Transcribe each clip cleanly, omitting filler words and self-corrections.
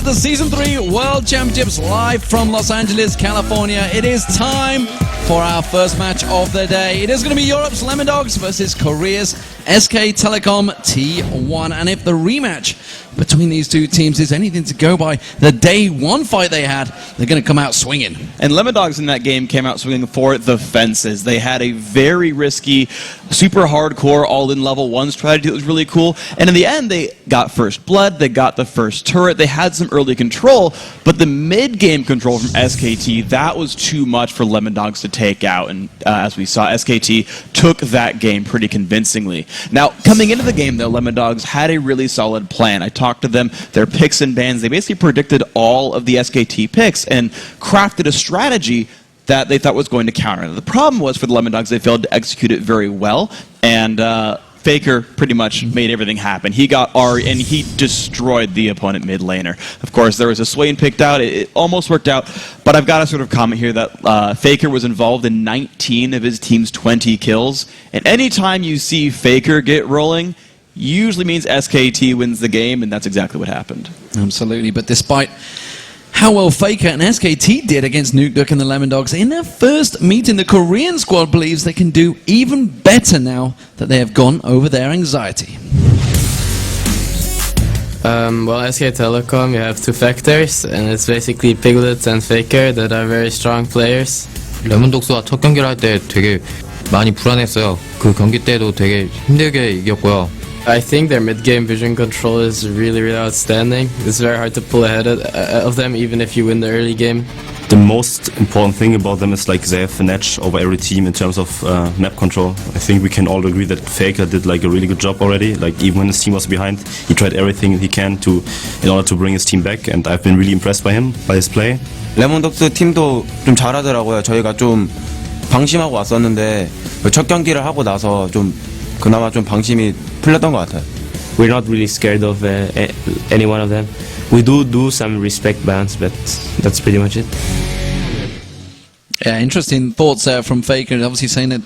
the Season 3 World Championships live from Los Angeles, California. It is time for our first match of the day. It is going to be Europe's Lemon Dogs versus Korea's SK Telecom T1. And if the rematch between these two teams is anything to go by, the day one fight they had, they're going to come out swinging. And Lemon Dogs in that game came out swinging for the fences. They had a very risky, super hardcore, all-in level 1 strategy that was really cool. And in the end, they got first blood, they got the first turret, they had some early control, but the mid-game control from SKT, that was too much for Lemon Dogs to take out. And as we saw, SKT took that game pretty convincingly. Now, coming into the game, though, Lemon Dogs had a really solid plan. I talked to them, their picks and bans. They basically predicted all of the SKT picks and crafted a strategy that they thought was going to counter. The problem was for the Lemon Dogs, they failed to execute it very well, and Faker pretty much made everything happen. He got Ari, and he destroyed the opponent mid laner. Of course, there was a Swain picked out. It almost worked out, but I've got to sort of comment here that Faker was involved in 19 of his team's 20 kills, and anytime you see Faker get rolling, usually means SKT wins the game, and that's exactly what happened. Absolutely, but despite how well Faker and SKT did against Nuke and the Lemon Dogs in their first meeting, the Korean squad believes they can do even better now that they have gone over their anxiety. Well, SK Telecom, you have two factors, and it's basically Piglet and Faker that are very strong players. 레몬독스와 첫 경기를 할 때 되게 많이 불안했어요. 그 경기 때도 되게 힘들게 이겼고요. I think their mid-game vision control is really outstanding. It's very hard to pull ahead of them, even if you win the early game. The most important thing about them is like they have an edge over every team in terms of map control. I think we can all agree that Faker did like a really good job already. Like even when his team was behind, he tried everything he can in order to bring his team back, and I've been really impressed by him, by his play. 레몬독스 팀도 좀 잘하더라고요. 저희가 좀 방심하고 왔었는데 첫 경기를 하고 나서 좀 그나마 좀 방심이 풀렸던 것 같아요. We're not really scared of any one of them. We do some respect bans, but that's pretty much it. Yeah, interesting thoughts there from Faker, obviously saying that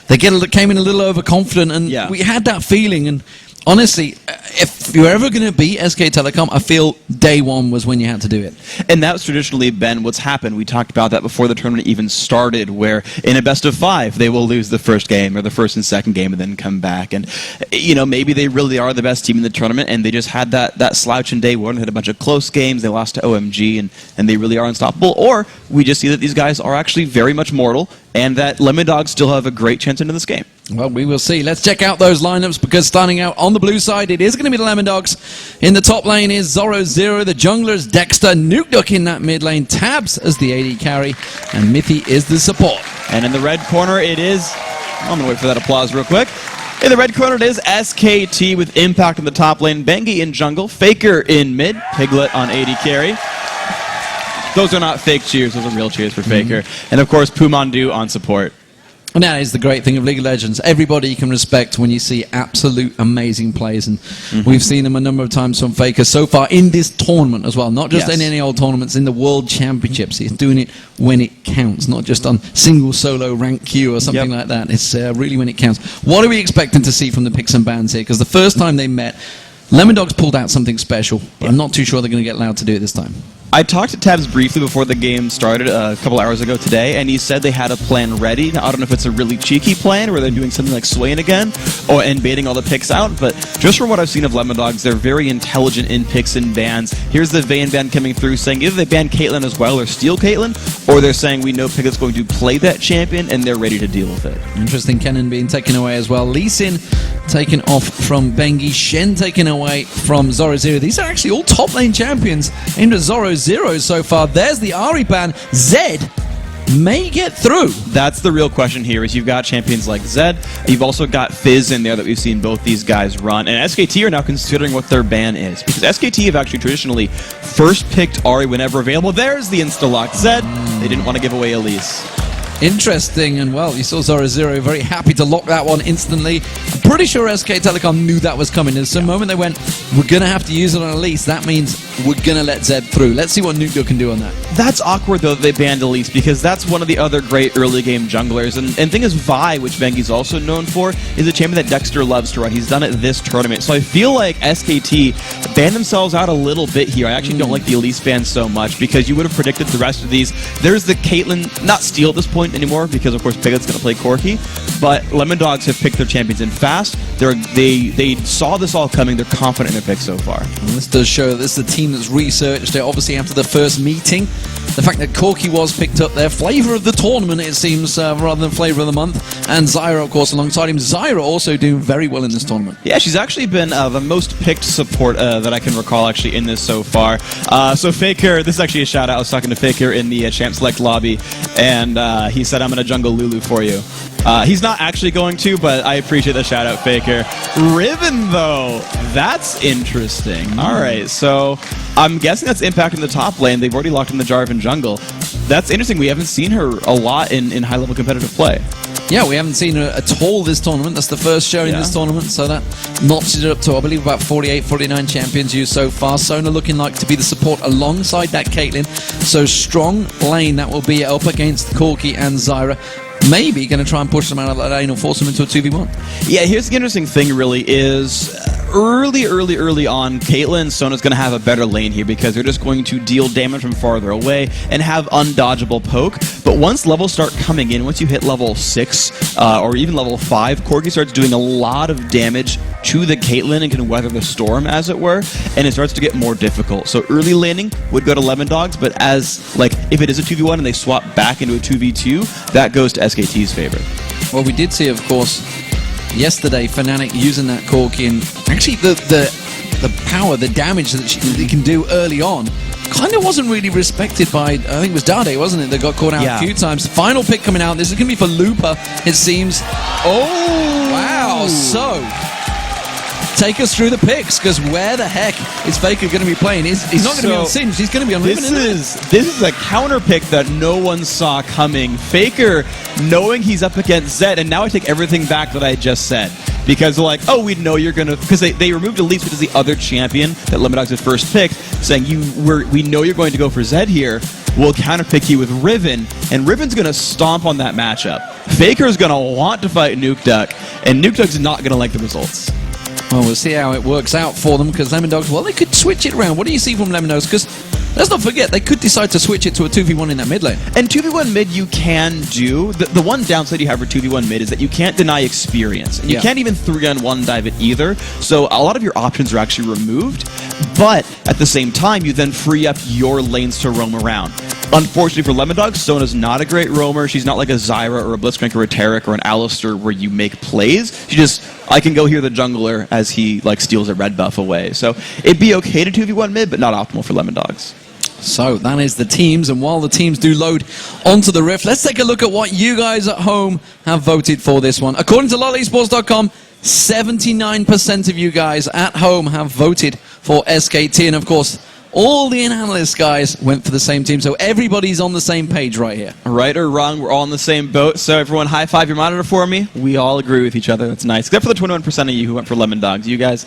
they came in a little overconfident, and we had that feeling. And honestly, if you're ever going to beat SK Telecom, I feel day one was when you had to do it. And that's traditionally been what's happened. We talked about that before the tournament even started, where in a best of 5, they will lose the first game or the first and second game and then come back. And, you know, maybe they really are the best team in the tournament, and they just had that slouch in day one, had a bunch of close games, they lost to OMG, and they really are unstoppable. Or we just see that these guys are actually very much mortal, and that Lemon Dogs still have a great chance into this game. Well, we will see. Let's check out those lineups, because starting out on the blue side, it is going to be the Lemon Dogs. In the top lane is Zoro0, the junglers Dexter, Nuke in that mid lane, Tabs as the AD carry, and Mithy is the support. And in the red corner, it is... I'm going to wait for that applause real quick. In the red corner, it is SKT with Impact in the top lane, Bengi in jungle, Faker in mid, Piglet on AD carry. Those are not fake cheers, those are real cheers for Faker. And of course, Pumandu on support. And that is the great thing of League of Legends. Everybody you can respect when you see absolute amazing plays. And we've seen them a number of times from Faker so far in this tournament as well. Not just in any old tournaments, in the World Championships. He's doing it when it counts, not just on single solo rank Q or something like that. It's really when it counts. What are we expecting to see from the picks and bans here? Because the first time they met, Lemon Dogs pulled out something special. But I'm not too sure they're going to get allowed to do it this time. I talked to Tabs briefly before the game started a couple hours ago today, and he said they had a plan ready. Now, I don't know if it's a really cheeky plan where they're doing something like Swain again and baiting all the picks out, but just from what I've seen of Lemon Dogs, they're very intelligent in picks and bans. Here's the Vayne ban coming through saying either they ban Caitlyn as well or steal Caitlyn, or they're saying we know Piglet's going to play that champion and they're ready to deal with it. Interesting. Kennen being taken away as well. Lee Sin taken off from Bengi. Shen taken away from Zoro0. These are actually all top lane champions into Zoro0 so far. There's the Ari ban. Zed may get through. That's the real question here, is you've got champions like Zed, you've also got Fizz in there that we've seen both these guys run, and SKT are now considering what their ban is, because SKT have actually traditionally first picked Ari whenever available. There's the insta-lock Zed. They didn't want to give away Elise. Interesting, and well, you saw Zoro0 very happy to lock that one instantly. pretty sure SK Telecom knew that was coming. There's a moment they went, we're going to have to use it on Elise. That means we're going to let Zed through. Let's see what Nuke can do on that. That's awkward, though, that they banned Elise, because that's one of the other great early game junglers. And thing is, Vi, which Bengi's also known for, is a champion that Dexter loves to run. He's done it this tournament. So I feel like SKT banned themselves out a little bit here. I actually don't like the Elise ban so much, because you would have predicted the rest of these. There's the Caitlyn, not Steel at this point anymore, because of course Piglet's going to play Corki, but Lemon Dogs have picked their champions in fast. They saw this all coming. They're confident in their pick so far. And this does show that this is a team that's researched it, obviously after the first meeting. The fact that Corki was picked up there, flavor of the tournament, it seems, rather than flavor of the month. And Zyra, of course, alongside him. Zyra also doing very well in this tournament. Yeah, she's actually been the most picked support that I can recall actually in this so far. So Faker, this is actually a shout out. I was talking to Faker in the Champ Select lobby, and he said, I'm going to jungle Lulu for you. He's not actually going to, but I appreciate the shout out, Faker. Riven, though, that's interesting. All right, so I'm guessing that's impacting the top lane. They've already locked in the Jarvan jungle. That's interesting. We haven't seen her a lot in high-level competitive play. Yeah, we haven't seen her at all this tournament. That's the first show in this tournament, so that notches it up to, I believe, about 48, 49 champions used so far. Sona looking like to be the support alongside that Caitlyn. So strong lane that will be up against Corki and Zyra. Maybe going to try and push them out of that lane or force them into a 2v1. Yeah, here's the interesting thing really is early on, Caitlyn and Sona's going to have a better lane here because they're just going to deal damage from farther away and have undodgeable poke. But once levels start coming in, once you hit level 6 or even level 5, Corki starts doing a lot of damage to the Caitlyn and can weather the storm, as it were, and it starts to get more difficult. So early laning would go to Lemon Dogs, but as, like, if it is a 2v1 and they swap back into a 2v2, that goes to SKT's favor. Well, we did see, of course, yesterday, Fnatic using that Corki, and actually the power, the damage that they can do early on kind of wasn't really respected by, I think it was Dade, wasn't it, that got caught out a few times. Final pick coming out. This is going to be for Looper, it seems. Oh, wow. So, take us through the picks, because where the heck is Faker going to be playing? He's not going to be on Singed, he's going to be on Riven. This is a counter pick that no one saw coming. Faker, knowing he's up against Zed, and now I take everything back that I just said. Because they're like, oh, we know you're going to... Because they removed Elise, which is the other champion that Lemon Dogs had first picked, saying, we know you're going to go for Zed here. We'll counterpick you with Riven, and Riven's going to stomp on that matchup. Faker's going to want to fight Nuke Duck, and Nuke Duck's not going to like the results. Well, we'll see how it works out for them, because Lemon Dogs, well, they could switch it around. What do you see from Lemon Dogs? Because let's not forget, they could decide to switch it to a 2v1 in that mid lane. And 2v1 mid you can do. The one downside you have for 2v1 mid is that you can't deny experience. And you can't even 3-on-1 dive it either. So a lot of your options are actually removed. But at the same time, you then free up your lanes to roam around. Unfortunately for Lemon Dogs, Sona's not a great roamer. She's not like a Zyra or a Blitzcrank or a Taric or an Alistar where you make plays. She just, I can go hear the jungler as he like steals a red buff away. So it'd be okay to 2v1 mid, but not optimal for Lemon Dogs. So that is the teams, and while the teams do load onto the Rift, let's take a look at what you guys at home have voted for this one. According to lolesports.com, 79% of you guys at home have voted for SKT, and of course, all the analysts guys went for the same team, so everybody's on the same page right here. Right or wrong, we're all in the same boat. So everyone high five your monitor for me. We all agree with each other. That's nice. Except for the 21% of you who went for Lemon Dogs. You guys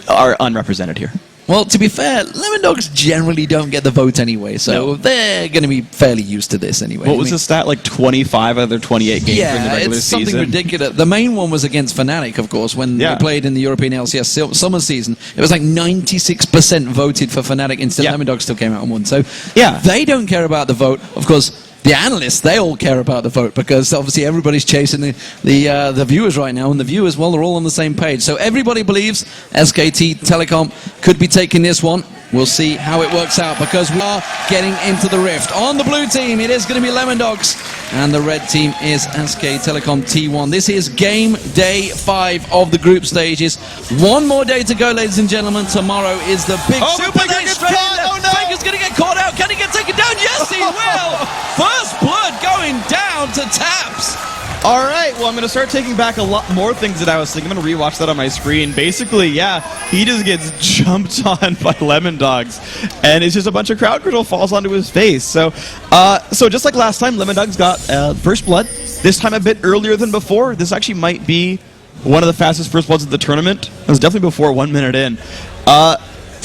are unrepresented here. Well, to be fair, Lemon Dogs generally don't get the vote anyway, so they're going to be fairly used to this anyway. What was the stat? Like 25 out of their 28 games in the regular season? Yeah, it's something ridiculous. The main one was against Fnatic, of course, when they played in the European LCS summer season. It was like 96% voted for Fnatic, instead Lemon Dogs still came out and won. So they don't care about the vote. Of course, the analysts, they all care about the vote, because obviously everybody's chasing the viewers right now, and the viewers, well, they're all on the same page. So everybody believes SKT Telecom could be taking this one. We'll see how it works out, because we are getting into the Rift. On the blue team, it is going to be Lemon Dogs, and the red team is SK Telecom T1. This is game day 5 of the group stages. One more day to go, ladies and gentlemen. Tomorrow is the big super day. Faker's going to get caught out. Can he get taken down? Yes, he will. First blood going down to Taps. All right, well, I'm going to start taking back a lot more things that I was thinking. I'm going to rewatch that on my screen. Basically, he just gets jumped on by Lemon Dogs, and it's just a bunch of crowd control falls onto his face. So just like last time, Lemon Dogs got first blood. This time a bit earlier than before. This actually might be one of the fastest first bloods of the tournament. It was definitely before 1 minute in.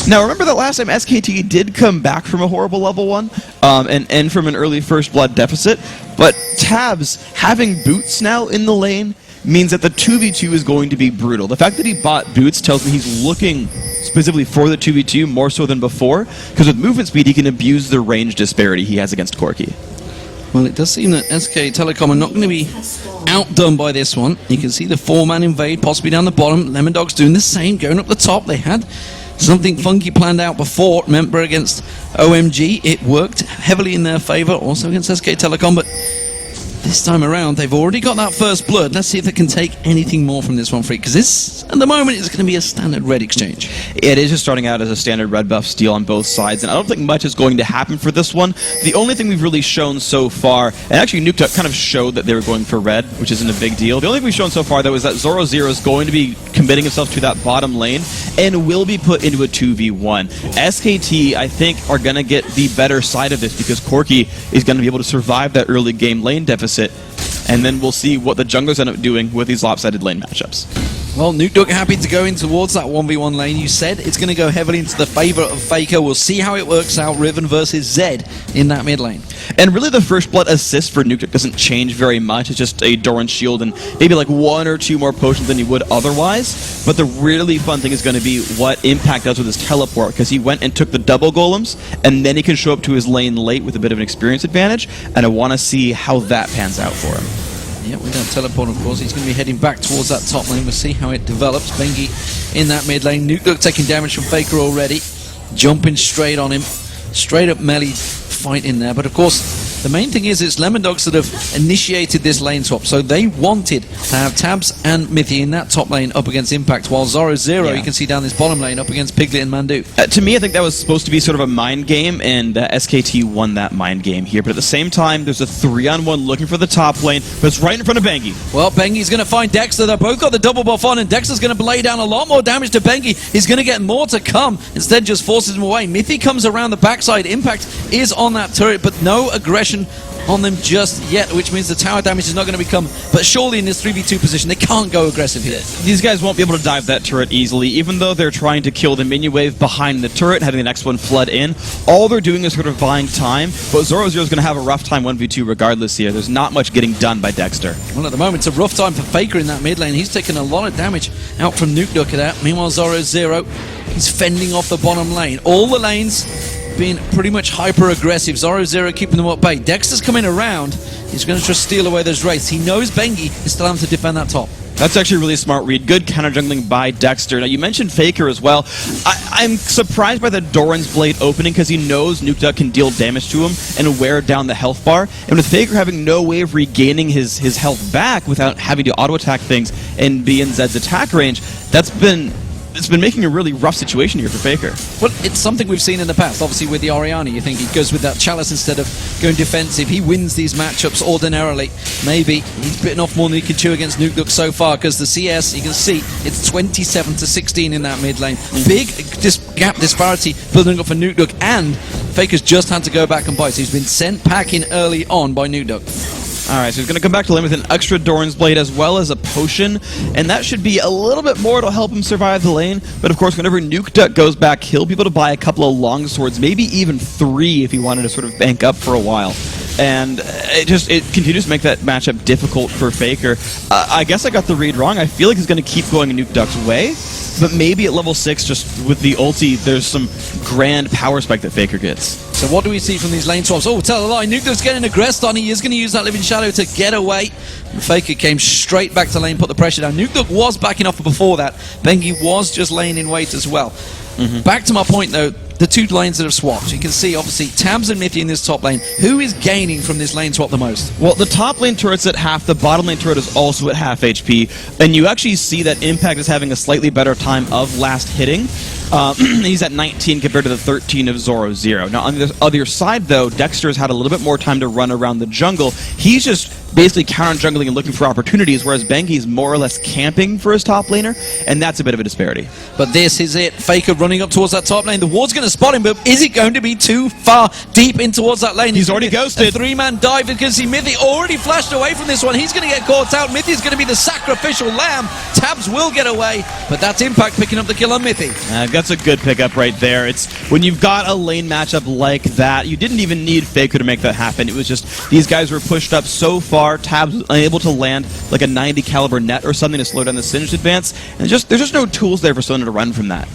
Now, remember that last time SKT did come back from a horrible level 1 and end from an early first blood deficit, but Tabs having Boots now in the lane means that the 2v2 is going to be brutal. The fact that he bought Boots tells me he's looking specifically for the 2v2 more so than before, because with movement speed he can abuse the range disparity he has against Corki. Well, it does seem that SK Telecom are not going to be outdone by this one. You can see the 4-man invade possibly down the bottom. Lemon Dog's doing the same, going up the top. They had something funky planned out before. Remember, against OMG, it worked heavily in their favor, also against SK Telecom, but this time around, they've already got that first blood. Let's see if they can take anything more from this one free, because this, at the moment, is going to be a standard red exchange. It is just starting out as a standard red buff steal on both sides, and I don't think much is going to happen for this one. The only thing we've really shown so far, and actually Nuked kind of showed that they were going for red, which isn't a big deal. The only thing we've shown so far, though, is that Zoro0 is going to be committing himself to that bottom lane and will be put into a 2v1. SKT, I think, are going to get the better side of this because Corki is going to be able to survive that early game lane deficit, and then we'll see what the junglers end up doing with these lopsided lane matchups. Well, Nuke happy to go in towards that 1v1 lane. You said it's going to go heavily into the favor of Faker. We'll see how it works out. Riven versus Zed in that mid lane. And really the first blood assist for Nuke doesn't change very much. It's just a Doran shield and maybe like 1 or 2 more potions than he would otherwise. But the really fun thing is going to be what Impact does with his teleport, because he went and took the double golems, and then he can show up to his lane late with a bit of an experience advantage, and I want to see how that pans out for him. Yeah, with that teleport, of course, he's going to be heading back towards that top lane. We'll see how it develops. Bengi in that mid lane. Nuke taking damage from Faker already. Jumping straight on him. Straight up melee fight in there. But of course, the main thing is it's Lemon Dogs that have initiated this lane swap. So they wanted to have Tabs and Mithy in that top lane up against Impact, while Zoro0, you can see down this bottom lane, up against Piglet and Mandu. To me, I think that was supposed to be sort of a mind game, and SKT won that mind game here. But at the same time, there's a 3-on-1 looking for the top lane, but it's right in front of Bengi. Well, Bengi's going to find Dexter. They've both got the double buff on, and Dexter's going to lay down a lot more damage to Bengi. He's going to get more to come. Instead, just forces him away. Mithy comes around the backside. Impact is on that turret, but no aggression on them just yet, which means the tower damage is not going to become, but surely in this 3v2 position they can't go aggressive here. These guys won't be able to dive that turret easily, even though they're trying to kill the minion wave behind the turret, having the next one flood in. All they're doing is sort of buying time, but Zoro0 is going to have a rough time 1v2 regardless here. There's not much getting done by Dexter. Well, at the moment it's a rough time for Faker in that mid lane. He's taking a lot of damage out from Nuke at that. Meanwhile, Zoro0, he's fending off the bottom lane. All the lanes being pretty much hyper-aggressive. Zoro0 keeping them at bay. Dexter's coming around. He's going to try to steal away those wraiths. He knows Bengi is still having to defend that top. That's actually a really smart read. Good counter-jungling by Dexter. Now, you mentioned Faker as well. I'm surprised by the Doran's Blade opening because he knows Nuke can deal damage to him and wear down the health bar. And with Faker having no way of regaining his health back without having to auto-attack things and be in Zed's attack range, it's been making a really rough situation here for Faker. Well, it's something we've seen in the past. Obviously, with the Orianna, you think he goes with that Chalice instead of going defensive. He wins these matchups ordinarily. Maybe he's bitten off more than he can chew against Nuke so far, because the CS, you can see, it's 27-16 in that mid lane. Big gap disparity building up for Nuke, and Faker's just had to go back and bite. So he's been sent packing early on by Nuke. Alright, so he's going to come back to lane with an extra Doran's Blade as well as a potion, and that should be a little bit more to help him survive the lane. But of course, whenever Nuke goes back, he'll be able to buy a couple of long swords, maybe even 3 if he wanted to sort of bank up for a while. And it continues to make that matchup difficult for Faker. I guess I got the read wrong. I feel like he's going to keep going Nuke way, but maybe at level 6, just with the ulti, there's some grand power spike that Faker gets. So what do we see from these lane swaps? Oh, tell a lie. Nuke's getting aggressed on. He is going to use that Living Shadow to get away. And Faker came straight back to lane, put the pressure down. Nuke was backing off before that. Bengi was just laying in wait as well. Back to my point, though. The 2 lanes that have swapped. You can see, obviously, Tabs and Mithy in this top lane. Who is gaining from this lane swap the most? Well, the top lane turret's at half, the bottom lane turret is also at half HP, and you actually see that Impact is having a slightly better time of last hitting. He's at 19 compared to the 13 of Zoro0. Now, on the other side, though, Dexter has had a little bit more time to run around the jungle. He's just basically counter-jungling and looking for opportunities, whereas Bengi's more or less camping for his top laner, and that's a bit of a disparity. But this is it. Faker running up towards that top lane. The ward's going to spot him, but is it going to be too far deep in towards that lane? He's already ghosted. A three-man dive because Mithy already flashed away from this one. He's going to get caught out. Mithy's going to be the sacrificial lamb. Tabs will get away, but that's Impact picking up the kill on Mithy. That's a good pickup right there. It's when you've got a lane matchup like that, you didn't even need Faker to make that happen. It was just these guys were pushed up so far, Tabs was unable to land like a 90 caliber net or something to slow down the Singed advance, and there's just no tools there for someone to run from that.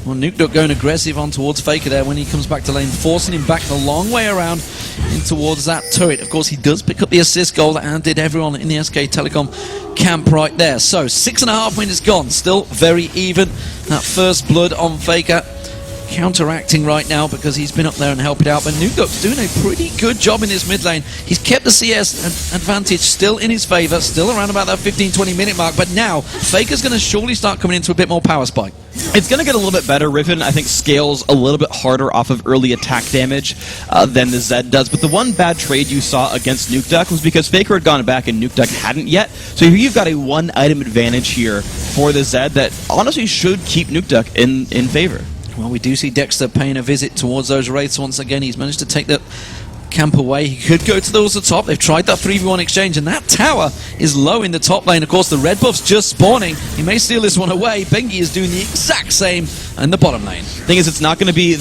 Well, Nukeduck going aggressive on towards Faker there when he comes back to lane, forcing him back the long way around in towards that turret. Of course, he does pick up the assist goal, and did everyone in the SK Telecom camp right there. So, 6.5 minutes gone, still very even. That first blood on Faker counteracting right now because he's been up there and helped out, but Nukeduck's doing a pretty good job in this mid lane. He's kept the CS advantage still in his favour, still around about that 15-20 minute mark, but now Faker's going to surely start coming into a bit more power spike. It's going to get a little bit better. Riven, I think, scales a little bit harder off of early attack damage than the Zed does, but the one bad trade you saw against Nukeduck was because Faker had gone back and Nukeduck hadn't yet, so you've got a one item advantage here for the Zed that honestly should keep Nukeduck in favor. Well, we do see Dexter paying a visit towards those wraiths once again. He's managed to take that camp away. He could go towards the top. They've tried that 3v1 exchange, and that tower is low in the top lane. Of course, the red buff's just spawning. He may steal this one away. Bengi is doing the exact same in the bottom lane. Thing is, it's not going to be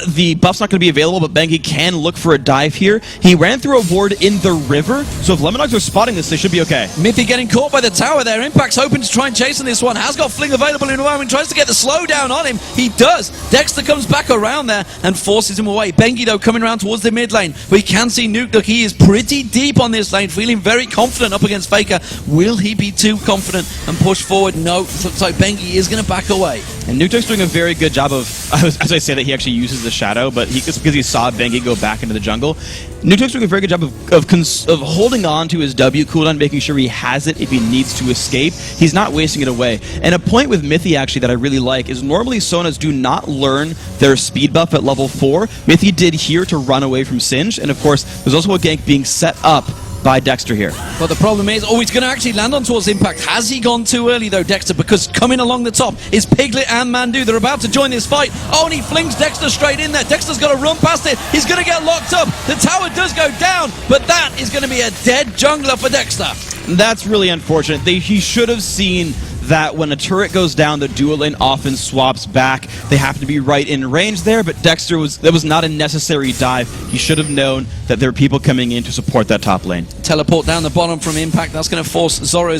the buff's not going to be available, but Bengi can look for a dive here. He ran through a ward in the river, so if Lemondogs are spotting this, they should be okay. Mithy getting caught by the tower there. Impact's hoping to try and chase on this one. Has got Fling available in the moment. Tries to get the slowdown on him. He does. Dexter comes back around there and forces him away. Bengi, though, coming around towards the mid lane. We can see Nukeduck. He is pretty deep on this lane, feeling very confident up against Faker. Will he be too confident and push forward? No. Looks like Bengi is going to back away. And Nukeduck's doing a very good job of, as I say that, he actually uses the shadow, but it's because he saw Bengi go back into the jungle. Nukeduck's doing a very good job of holding on to his W cooldown, making sure he has it if he needs to escape. He's not wasting it away. And a point with Mithy, actually, that I really like is normally Sonas do not learn their speed buff at level 4. Mithy did here to run away from Singed, and of course, there's also a gank being set up by Dexter here. But the problem is, he's going to actually land on towards Impact. Has he gone too early, though, Dexter? Because coming along the top is Piglet and Mandu. They're about to join this fight. Oh, and he flings Dexter straight in there. Dexter's got to run past it. He's going to get locked up. The tower does go down, but that is going to be a dead jungler for Dexter. That's really unfortunate. He should have seen that when a turret goes down, the dual lane often swaps back. They happen to be right in range there, but Dexter that was not a necessary dive. He should have known that there were people coming in to support that top lane. Teleport down the bottom from Impact. That's going to force Zoro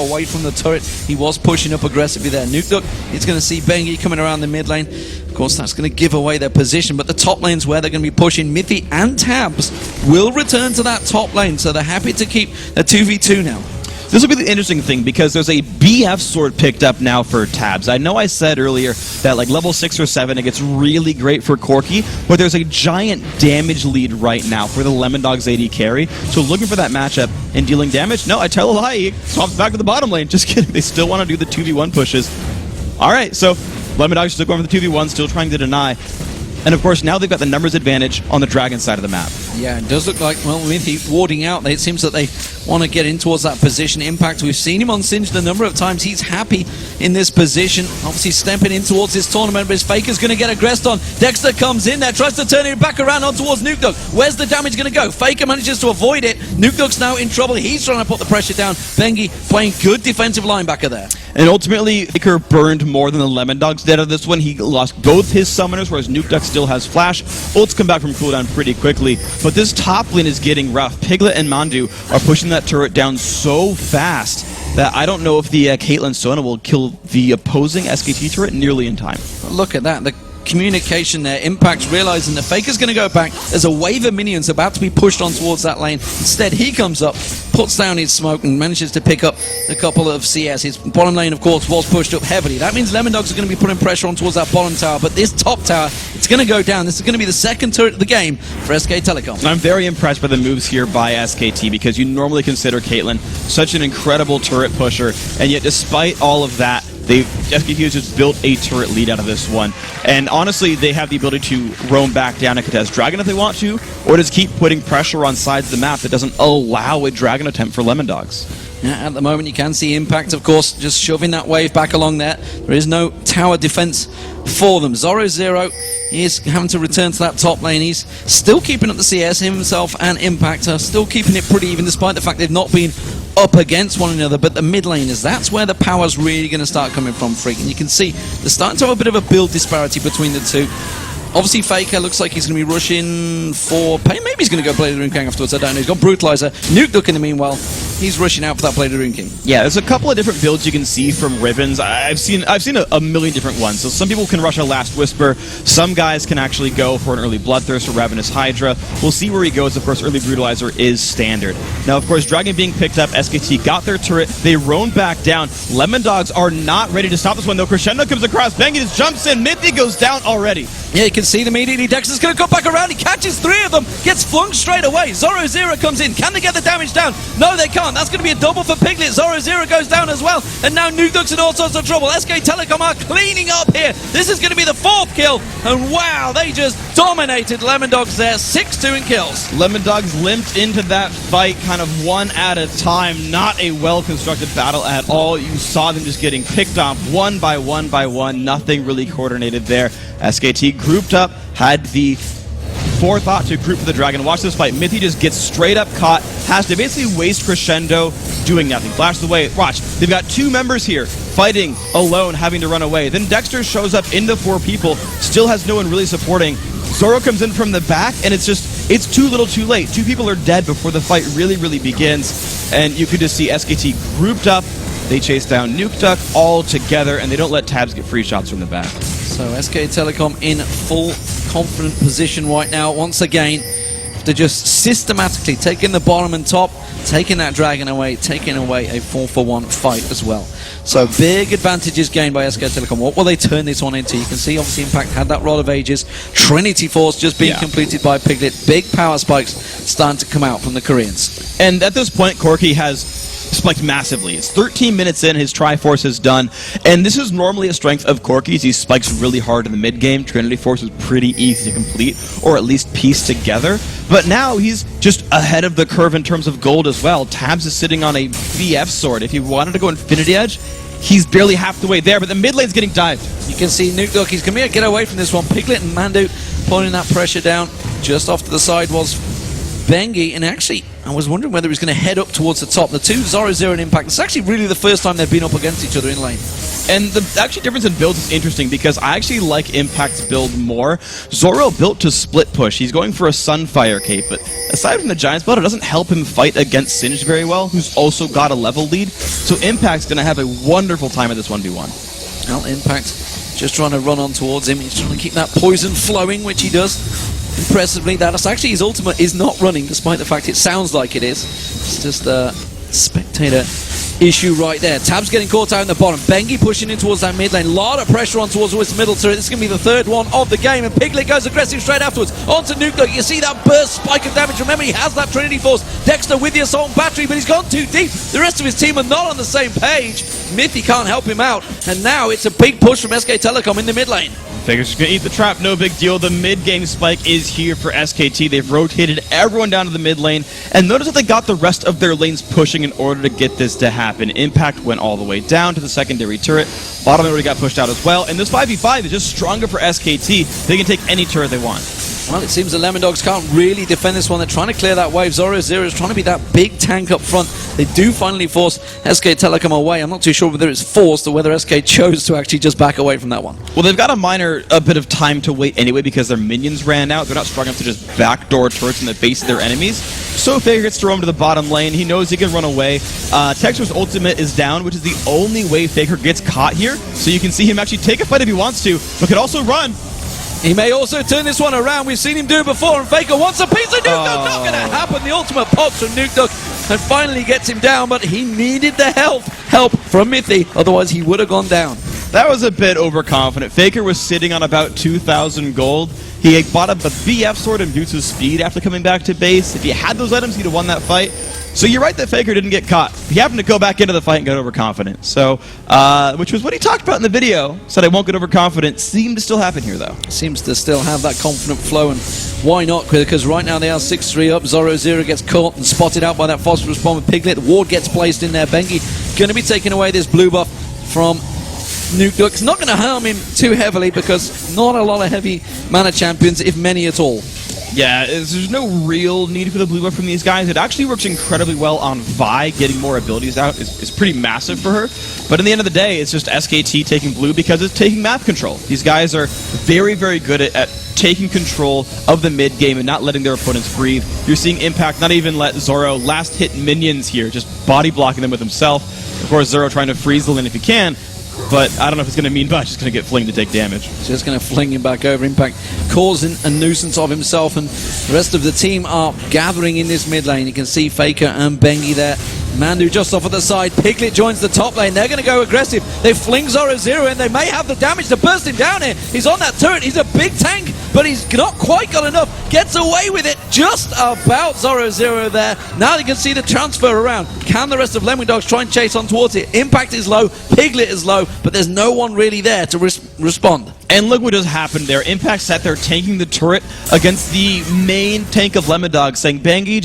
away from the turret. He was pushing up aggressively there. Nukeduck is going to see Bengi coming around the mid lane. Of course, that's going to give away their position, but the top lane's where they're going to be pushing. Mithy and Tabs will return to that top lane, so they're happy to keep a 2v2 now. This will be the interesting thing because there's a BF sword picked up now for Tabs. I know I said earlier that like level 6 or 7 it gets really great for Corki, but there's a giant damage lead right now for the Lemondogs AD carry. So looking for that matchup and dealing damage, no, I tell a lie, he swaps back to the bottom lane. Just kidding, they still want to do the 2v1 pushes. Alright, so Lemondogs still going for the 2v1, still trying to deny. And of course, now they've got the numbers advantage on the Dragon side of the map. Yeah, it does look like, well, with warding out, it seems that they want to get in towards that position. Impact, we've seen him on Singed a number of times. He's happy in this position. Obviously stepping in towards this tournament, but his Faker's going to get aggressed on. Dexter comes in there, tries to turn it back around on towards Nukeduck. Where's the damage going to go? Faker manages to avoid it. Nukeduck's now in trouble. He's trying to put the pressure down. Bengi playing good defensive linebacker there. And ultimately, Faker burned more than the Lemondogs did of this one. He lost both his summoners, whereas Nukeduck still has Flash. Ults come back from cooldown pretty quickly. But this top lane is getting rough. Piglet and Mandu are pushing that turret down so fast that I don't know if the Caitlyn Sona will kill the opposing SKT turret nearly in time. Look at that. The communication there. Impact's realizing the Faker's going to go back. There's a wave of minions about to be pushed on towards that lane. Instead, he comes up, puts down his smoke, and manages to pick up a couple of CS. His bottom lane, of course, was pushed up heavily. That means Lemondogs are going to be putting pressure on towards that bottom tower, but this top tower, it's going to go down. This is going to be the second turret of the game for SK Telecom. I'm very impressed by the moves here by SKT because you normally consider Caitlyn such an incredible turret pusher, and yet despite all of that, SKT has just built a turret lead out of this one. And honestly, they have the ability to roam back down and contest Dragon if they want to, or just keep putting pressure on sides of the map that doesn't allow a Dragon attempt for Lemon Dogs. Yeah, at the moment you can see Impact, of course, just shoving that wave back along there. There is no tower defense for them. Zoro is having to return to that top lane. He's still keeping up the CS. Himself and Impact are still keeping it pretty even, despite the fact they've not been up against one another. But the mid laners, that's where the power's really going to start coming from, Freak. And you can see they're starting to have a bit of a build disparity between the two. Obviously, Faker looks like he's going to be rushing for Pain. Maybe he's going to go play the Rune King afterwards. I don't know. He's got Brutalizer. Nuke Duck in the meanwhile. He's rushing out for that play the Rune King. Yeah, there's a couple of different builds you can see from Ribbons. I've seen a million different ones. So some people can rush a Last Whisper. Some guys can actually go for an early Bloodthirst or Ravenous Hydra. We'll see where he goes. Of course, early Brutalizer is standard. Now, of course, Dragon being picked up. SKT got their turret. They roam back down. Lemon Dogs are not ready to stop this one, though. Crescendo comes across. Bengi just jumps in. Mithy goes down already. Yeah, you can see them immediately. Dexter's going to come back around. He catches three of them, gets flung straight away. Zoro comes in. Can they get the damage down? No, they can't. That's going to be a double for Piglet. Zoro goes down as well. And now Nuke Duck's in all sorts of trouble. SK Telecom are cleaning up here. This is going to be the fourth kill. And wow, they just dominated Lemon Dogs there. 6-2 in kills. Lemon Dogs limped into that fight kind of one at a time. Not a well-constructed battle at all. You saw them just getting picked off one by one by one. Nothing really coordinated there. SKT grouped up, had the forethought to group for the Dragon. Watch this fight. Mithy just gets straight up caught, has to basically waste Crescendo, doing nothing. Flashes away. Watch. They've got two members here fighting alone, having to run away. Then Dexter shows up into four people, still has no one really supporting. Zoro comes in from the back, and it's too little too late. Two people are dead before the fight really begins. And you could just see SKT grouped up. They chase down Nuke Duck all together, and they don't let Tabs get free shots from the back. So SK Telecom in full confident position right now. Once again, they're just systematically taking the bottom and top, taking that Dragon away, taking away a 4-for-1 fight as well. So big advantages gained by SK Telecom. What will they turn this one into? You can see obviously Impact had that Rod of Ages. Trinity Force just being completed by Piglet. Big power spikes starting to come out from the Koreans. And at this point, Corki has spiked massively. It's 13 minutes in, his Triforce is done, and this is normally a strength of Corki's. He spikes really hard in the mid game. Trinity Force is pretty easy to complete, or at least piece together, but now he's just ahead of the curve in terms of gold as well. Tabs is sitting on a BF sword. If he wanted to go Infinity Edge, he's barely half the way there, but the mid lane's getting dived. You can see Nuke Duck, he's going to get away from this one. Piglet and Mandu pulling that pressure down. Just off to the side was Bengi, and actually I was wondering whether he was going to head up towards the top. The two, Zoro and Impact, it's actually really the first time they've been up against each other in lane. And the actually difference in builds is interesting because I actually like Impact's build more. Zoro built to split push. He's going for a Sunfire cape, but aside from the Giant's build, it doesn't help him fight against Singed very well, who's also got a level lead. So Impact's going to have a wonderful time at this 1v1. Well, Impact just trying to run on towards him. He's trying to keep that poison flowing, which he does impressively. That's actually his ultimate is not running, despite the fact it sounds like it is. It's just a spectator issue right there. Tab's getting caught out in the bottom. Bengi pushing in towards that mid lane. A lot of pressure on towards his middle turret. This is going to be the third one of the game, and Piglet goes aggressive straight afterwards. Onto Nuke Duck. You see that burst spike of damage. Remember, he has that Trinity Force. Dexter with the Assault Battery, but he's gone too deep. The rest of his team are not on the same page. Mithy can't help him out, and now it's a big push from SK Telecom in the mid lane. Faker's just going to eat the trap, no big deal. The mid-game spike is here for SKT. They've rotated everyone down to the mid lane, and notice that they got the rest of their lanes pushing in order to get this to happen. Impact went all the way down to the secondary turret. Bottom already got pushed out as well, and this 5v5 is just stronger for SKT. They can take any turret they want. Well, it seems the Lemon Dogs can't really defend this one. They're trying to clear that wave. Zoro is trying to be that big tank up front. They do finally force SK Telecom away. I'm not too sure whether it's forced or whether SK chose to actually just back away from that one. Well, they've got a bit of time to wait anyway because their minions ran out. They're not strong enough to just backdoor turrets in the face of their enemies. So Faker gets to roam to the bottom lane. He knows he can run away. Textor's ultimate is down, which is the only way Faker gets caught here. So you can see him actually take a fight if he wants to, but could also run. He may also turn this one around. We've seen him do it before, and Faker wants a piece of Nuke Duck. Not going to happen. The ultimate pops from Nuke Duck and finally gets him down, but he needed the help from Mithy, otherwise he would have gone down. That was a bit overconfident. Faker was sitting on about 2,000 gold. He bought up a BF sword and boosts his speed after coming back to base. If he had those items, he'd have won that fight. So you're right that Faker didn't get caught. He happened to go back into the fight and got overconfident. So, which was what he talked about in the video. Said I won't get overconfident. Seemed to still happen here, though. Seems to still have that confident flow, and why not? Because right now they are 6-3 up. Zoro0 gets caught and spotted out by that phosphorus bomb with Piglet. Ward gets placed in there. Bengi going to be taking away this blue buff from Nuke. It's not going to harm him too heavily because not a lot of heavy mana champions, if many at all. Yeah, there's no real need for the blue buff from these guys. It actually works incredibly well on Vi. Getting more abilities out is pretty massive for her. But in the end of the day, it's just SKT taking blue because it's taking map control. These guys are very, very good at taking control of the mid game and not letting their opponents breathe. You're seeing Impact not even let Zoro last hit minions here, just body blocking them with himself. Of course, Zoro trying to freeze the lane if he can. But I don't know if it's going to mean much. It's going to get flinged to take damage. Just going to fling him back over. Impact causing a nuisance of himself, and the rest of the team are gathering in this mid lane. You can see Faker and Bengi there. Mandu just off at the side. Piglet joins the top lane. They're going to go aggressive. They fling Zoro0 and they may have the damage to burst him down here. He's on that turret. He's a big tank, but he's not quite got enough. Gets away with it just about Zoro0 there. Now you can see the transfer around. Can the rest of Lemming Dogs try and chase on towards it? Impact is low. Piglet is low, but there's no one really there to respond. And look what just happened there. Impact sat there tanking the turret against the main tank of Lemon Dog, saying, Bengi,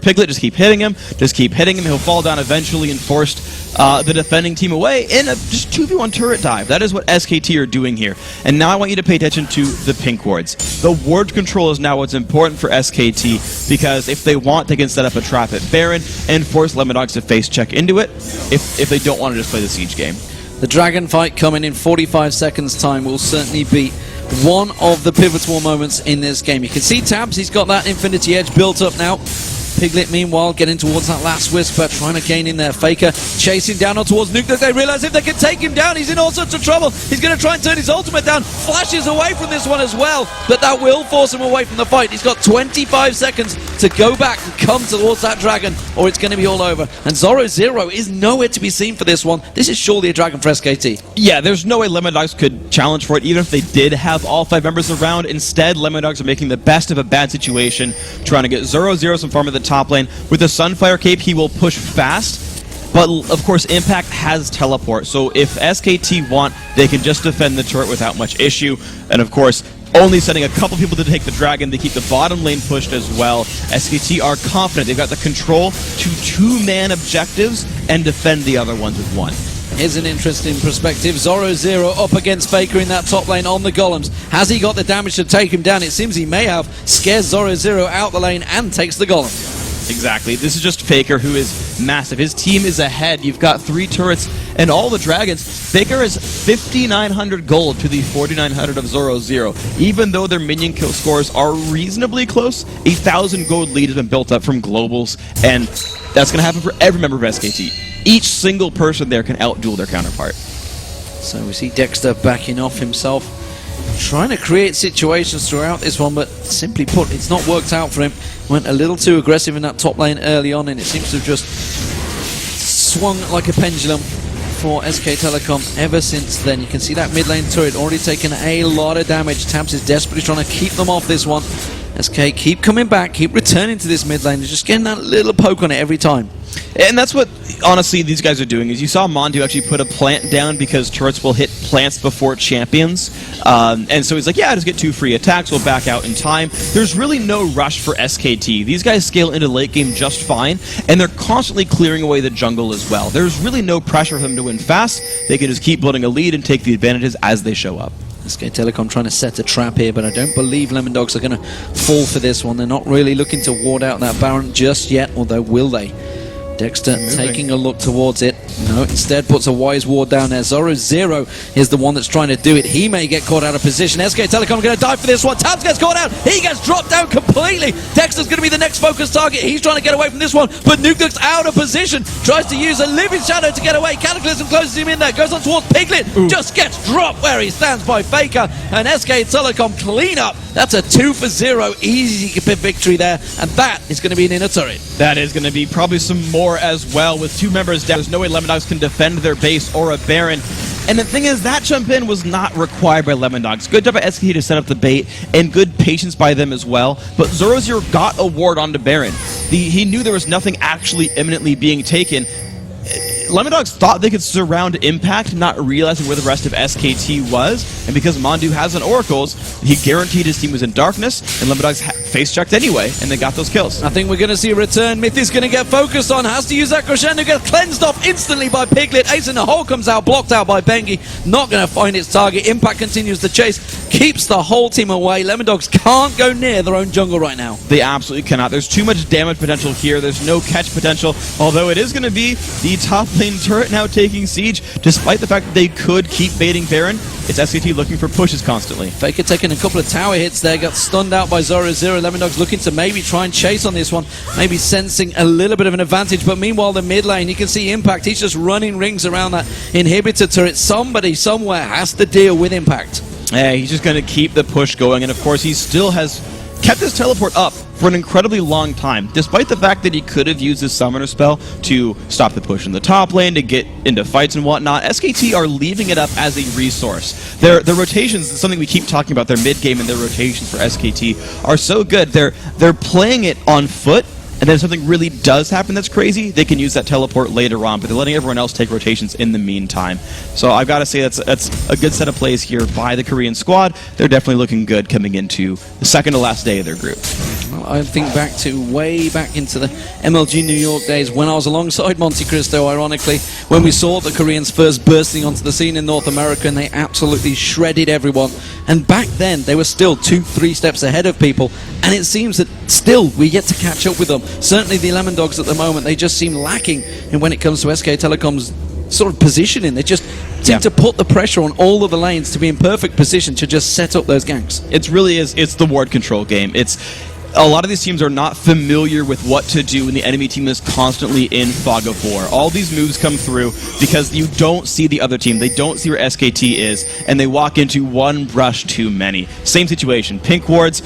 Piglet, just keep hitting him. Just keep hitting him. He'll fall down eventually, and forced the defending team away in a just 2v1 turret dive. That is what SKT are doing here. And now I want you to pay attention to the pink wards. The ward control is now what's important for SKT, because if they want, they can set up a trap at Baron and force Lemon Dogs to face check into it if they don't want to just play the siege game. The dragon fight coming in 45 seconds time will certainly be one of the pivotal moments in this game. You can see Tabs, he's got that Infinity Edge built up now. Piglet, meanwhile, getting towards that last Whisper, trying to gain in there. Faker chasing down on towards Nuke. They realize if they can take him down, he's in all sorts of trouble. He's going to try and turn his ultimate down. Flashes away from this one as well, but that will force him away from the fight. He's got 25 seconds to go back and come towards that dragon, or it's going to be all over. And Zoro0 is nowhere to be seen for this one. This is surely a dragon for SKT. Yeah, there's no way Lemon Dogs could challenge for it, even if they did have all 5 members around. Instead, Lemon Dogs are making the best of a bad situation, trying to get Zoro0 some farm at the top lane. With the Sunfire Cape, he will push fast, but of course Impact has teleport, so if SKT want, they can just defend the turret without much issue. And of course, only sending a couple people to take the dragon. They keep the bottom lane pushed as well. SKT are confident they've got the control to 2-man objectives and defend the other ones with 1. Here's an interesting perspective. Zoro0 up against Faker in that top lane on the golems. Has he got the damage to take him down? It seems he may have. Scares Zoro0 out the lane and takes the golem. Exactly. This is just Faker, who is massive. His team is ahead. You've got 3 turrets and all the dragons. Faker is 5,900 gold to the 4,900 of Zoro0. Even though their minion kill scores are reasonably close, 1,000 gold lead has been built up from globals, and that's going to happen for every member of SKT. Each single person there can outduel their counterpart. So we see Dexter backing off himself, trying to create situations throughout this one, but simply put, it's not worked out for him. Went a little too aggressive in that top lane early on, and it seems to have just swung like a pendulum for SK Telecom ever since then. You can see that mid lane turret already taken a lot of damage. Tabs is desperately trying to keep them off this one. SK keep coming back, keep returning to this mid lane, just getting that little poke on it every time. And that's what, honestly, these guys are doing. Is you saw Mondu actually put a plant down because turrets will hit plants before champions. And so he's like, yeah, just get 2 free attacks. We'll back out in time. There's really no rush for SKT. These guys scale into late game just fine, and they're constantly clearing away the jungle as well. There's really no pressure for them to win fast. They can just keep building a lead and take the advantages as they show up. SK Telecom trying to set a trap here, but I don't believe Lemon Dogs are going to fall for this one. They're not really looking to ward out that Baron just yet, although will they? Dexter taking a look towards it. No, instead puts a wise ward down there. Zoro0 is the one that's trying to do it. He may get caught out of position. SK Telecom going to dive for this one. Tabs gets caught out. He gets dropped down completely. Dexter's going to be the next focus target. He's trying to get away from this one, but Nuke's out of position. Tries to use a living shadow to get away. Cataclysm closes him in there. Goes on towards Piglet. Just gets dropped where he stands by Faker. And SK Telecom clean up. That's a 2-for-0 easy victory there. And that is going to be an inner turret. That is going to be probably some more as well. With 2 members down, there's no way Lemon Dogs can defend their base or a Baron. And the thing is, that jump in was not required by Lemondogs. Good job by SKT to set up the bait, and good patience by them as well. But Zoro got a ward onto Baron. He knew there was nothing actually imminently being taken. Lemondogs thought they could surround Impact, not realizing where the rest of SKT was, and because Mondu has an Oracles, he guaranteed his team was in darkness, and Lemondogs face-checked anyway, and they got those kills. I think we're going to see a return. Mythy's going to get focused on, has to use that crescendo, get cleansed off instantly by Piglet. Ace in the hole comes out, blocked out by Bengi, not going to find its target. Impact continues the chase, keeps the whole team away. Lemondogs can't go near their own jungle right now. They absolutely cannot. There's too much damage potential here. There's no catch potential, although it is going to be the top lane turret now taking siege, despite the fact that they could keep baiting Baron. It's SKT looking for pushes constantly. Faker taking a couple of tower hits there, got stunned out by Zoro. Lemondogs looking to maybe try and chase on this one, maybe sensing a little bit of an advantage, but meanwhile the mid lane, you can see Impact, he's just running rings around that inhibitor turret. Somebody somewhere has to deal with Impact. Yeah, he's just going to keep the push going, and of course he still has kept his teleport up for an incredibly long time, despite the fact that he could have used his summoner spell to stop the push in the top lane, to get into fights and whatnot. SKT are leaving it up as a resource. Their rotations, something we keep talking about, their mid-game and their rotations for SKT are so good. They're playing it on foot, and then if something really does happen that's crazy, they can use that teleport later on, but they're letting everyone else take rotations in the meantime. So I've got to say that's a good set of plays here by the Korean squad. They're definitely looking good coming into the second to last day of their group. Well, I think way back into the MLG New York days when I was alongside Monte Cristo, ironically, when we saw the Koreans first bursting onto the scene in North America, and they absolutely shredded everyone. And back then, they were still 2-3 steps ahead of people, and it seems that still we yet to catch up with them. Certainly the Lemondogs at the moment, they just seem lacking in when it comes to SK Telecom's sort of positioning. They just seem to put the pressure on all of the lanes to be in perfect position to just set up those ganks. It really is. It's the ward control game. A lot of these teams are not familiar with what to do when the enemy team is constantly in fog of war. All these moves come through because you don't see the other team. They don't see where SKT is, and they walk into one brush too many. Same situation. Pink wards,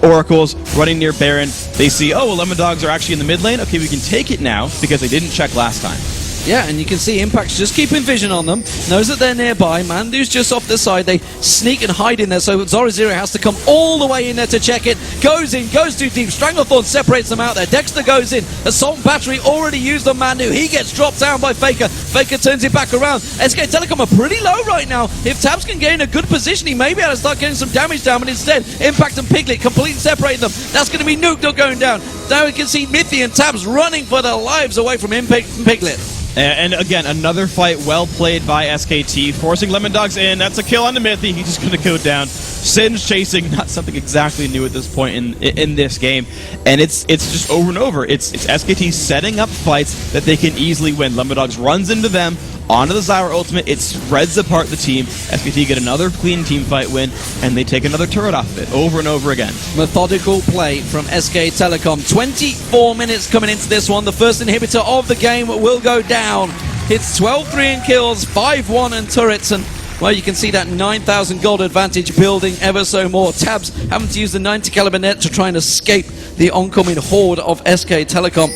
Oracles, running near Baron. They see, oh, well, Lemondogs are actually in the mid lane. Okay, we can take it now because they didn't check last time. Yeah, and you can see Impact's just keeping vision on them, knows that they're nearby. Mandu's just off the side. They sneak and hide in there, so Zoro has to come all the way in there to check it. Goes in, goes too deep. Stranglethorn separates them out there. Dexter goes in. Assault Battery already used on Mandu. He gets dropped down by Faker. Faker turns it back around. SK Telecom are pretty low right now. If Tabs can gain a good position, he may be able to start getting some damage down, but instead, Impact and Piglet completely separating them. That's going to be nuked going down. Now we can see Mythy and Tabs running for their lives away from Impact and Piglet. And again, another fight well played by SKT, forcing Lemondogs in. That's a kill on the Mythy. He's just going to go down. Singe chasing, not something exactly new at this point in this game. And it's just over and over. It's SKT setting up fights that they can easily win. Lemondogs runs into them, onto the Zyra ultimate. It spreads apart the team. SKT get another clean team fight win, and they take another turret off of it over and over again. Methodical play from SK Telecom. 24 minutes coming into this one. The first inhibitor of the game will go down. It's 12-3 in kills, 5-1 in turrets, and well, you can see that 9,000 gold advantage building ever so more. Tabs having to use the 90 caliber net to try and escape the oncoming horde of SK Telecom.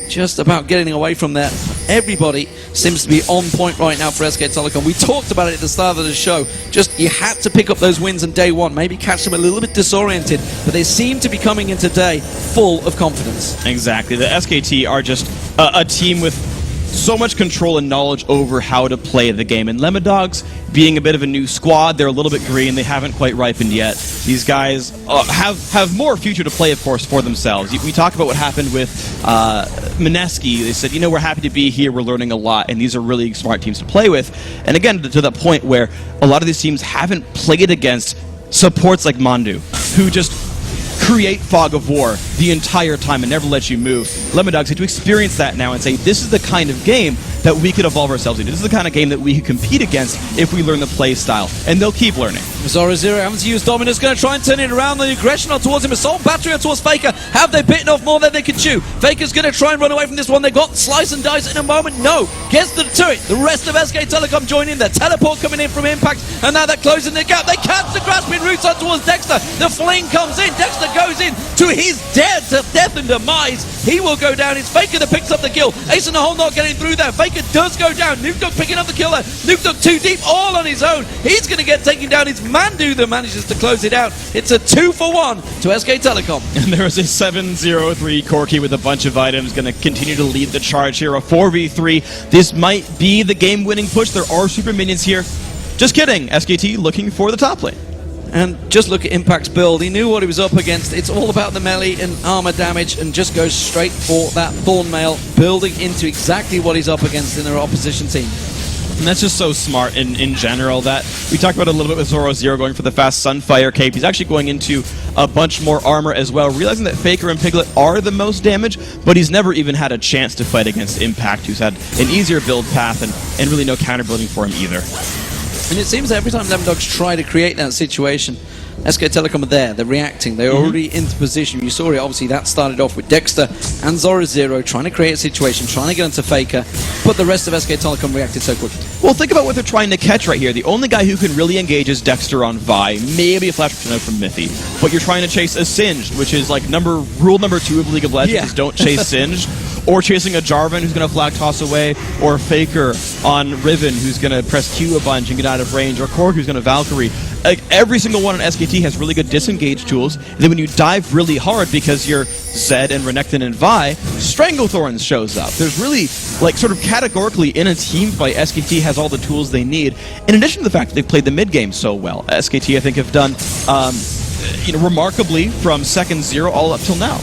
Just about getting away from there. Everybody seems to be on point right now for SK Telecom. We talked about it at the start of the show. Just you had to pick up those wins on day one. Maybe catch them a little bit disoriented, but they seem to be coming in today full of confidence. Exactly. The SKT are just a team with so much control and knowledge over how to play the game. And Lemondogs, being a bit of a new squad, they're a little bit green. They haven't quite ripened yet. These guys have more future to play, of course, for themselves. We talk about what happened with Mineski. They said, you know, we're happy to be here. We're learning a lot, and these are really smart teams to play with. And again, to the point where a lot of these teams haven't played against supports like Mandu, who just create fog of war the entire time and never let you move. Lemondogs get to experience that now and say, this is the kind of game that we could evolve ourselves into. This is the kind of game that we could compete against if we learn the play style. And they'll keep learning. Zoro having to use Dominus, going to try and turn it around. The aggression on towards him. Assault Battery on towards Faker. Have they bitten off more than they can chew? Faker's going to try and run away from this one. They got Slice and Dice in a moment. No. Gets to the turret. The rest of SK Telecom join in. The teleport coming in from Impact. And now they're closing the gap. They catch the grasping roots on towards Dexter. The fling comes in. Dexter goes in to his death and demise. He will go down. It's Faker that picks up the kill. Ace in the hole not getting through there. Faker does go down. Nukedog picking up the kill there. Nukedog too deep, all on his own. He's going to get taken down. It's Mandu that manages to close it out. It's a 2-for-1 to SK Telecom. And there is a 7-0-3 Corki with a bunch of items, going to continue to lead the charge here. A 4v3. This might be the game-winning push. There are super minions here. Just kidding. SKT looking for the top lane. And just look at Impact's build. He knew what he was up against. It's all about the melee and armor damage, and just goes straight for that Thornmail, building into exactly what he's up against in their opposition team. And that's just so smart in general. That we talked about a little bit with Zoro going for the fast Sunfire cape. He's actually going into a bunch more armor as well, realizing that Faker and Piglet are the most damage, but he's never even had a chance to fight against Impact, who's had an easier build path and really no counter building for him either. And it seems that every time Lemondogs try to create that situation, SK Telecom are there, they're reacting, they're already into position. You saw it, obviously that started off with Dexter and Zoro trying to create a situation, trying to get into Faker, but the rest of SK Telecom reacted so quickly. Well, think about what they're trying to catch right here. The only guy who can really engage is Dexter on Vi, maybe a Flash Crypto from Mithy. But you're trying to chase a Singed, which is like rule number 2 of League of Legends, is don't chase Singed. Or chasing a Jarvan who's going to flag toss away, or Faker on Riven who's going to press Q a bunch and get out of range, or Korg who's going to Valkyrie. Like, every single one on SKT has really good disengage tools. And then when you dive really hard because you're Zed and Renekton and Vi, Stranglethorns shows up. There's really, like, sort of categorically in a team fight, SKT has all the tools they need. In addition to the fact that they've played the mid game so well, SKT I think have done remarkably from second 0 all up till now.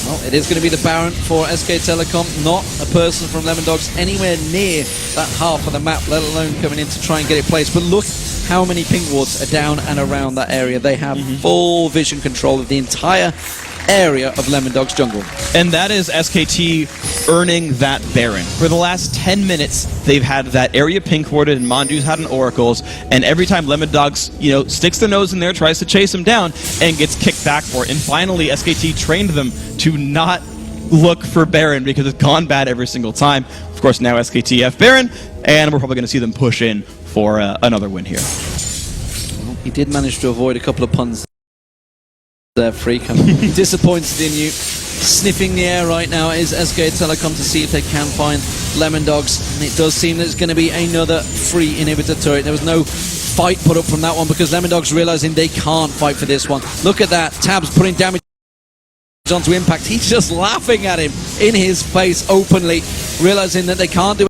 Well, it is going to be the Baron for SK Telecom, not a person from Lemondogs anywhere near that half of the map, let alone coming in to try and get it placed. But look how many ping wards are down and around that area. They have full vision control of the entire area of Lemondogs jungle. And that is SKT earning that Baron. For the last 10 minutes, they've had that area pink warded, and Mandu's had an Oracles, and every time Lemondogs, sticks their nose in there, tries to chase him down, and gets kicked back for it. And finally, SKT trained them to not look for Baron because it's gone bad every single time. Of course, now SKT have Baron, and we're probably going to see them push in for another win here. Well, he did manage to avoid a couple of puns there, Freak. I'm disappointed in you. Sniffing the air right now is SK Telecom to see if they can find Lemondogs. And it does seem that it's going to be another free inhibitor turret. There was no fight put up from that one because Lemondogs realizing they can't fight for this one. Look at that. Tabs putting damage onto Impact. He's just laughing at him in his face openly, realizing that they can't do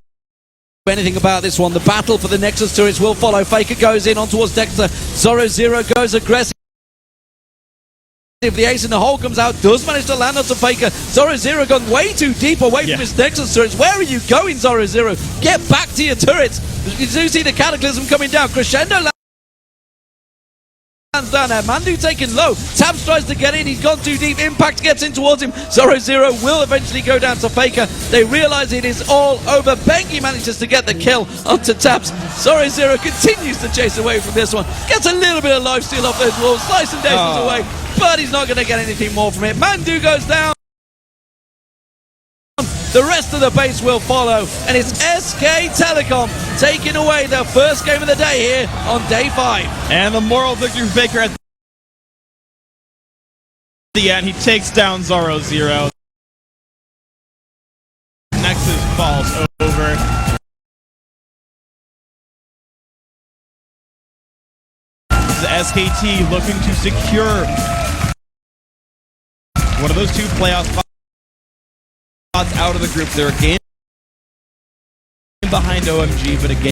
anything about this one. The battle for the Nexus turrets will follow. Faker goes in on towards Dexter. Zoro goes aggressive. If the ace in the hole comes out, does manage to land onto Faker. Zoro gone way too deep away from his Nexus turrets. Where are you going, Zoro? Get back to your turrets. You do see the Cataclysm coming down. Crescendo lands down there. Mandu taken low. Tabs tries to get in. He's gone too deep. Impact gets in towards him. Zoro will eventually go down to Faker. They realize it is all over. Bengi manages to get the kill onto Tabs. Zoro continues to chase away from this one. Gets a little bit of lifesteal off those walls. Slice and dashes away. But he's not going to get anything more from it. Mandu goes down. The rest of the base will follow. And it's SK Telecom taking away their first game of the day here on day 5. And the moral victory for Faker at the end. He takes down Zoro. Nexus falls over. The SKT looking to secure one of those 2 playoff spots out of the group. They're a game behind OMG, but a game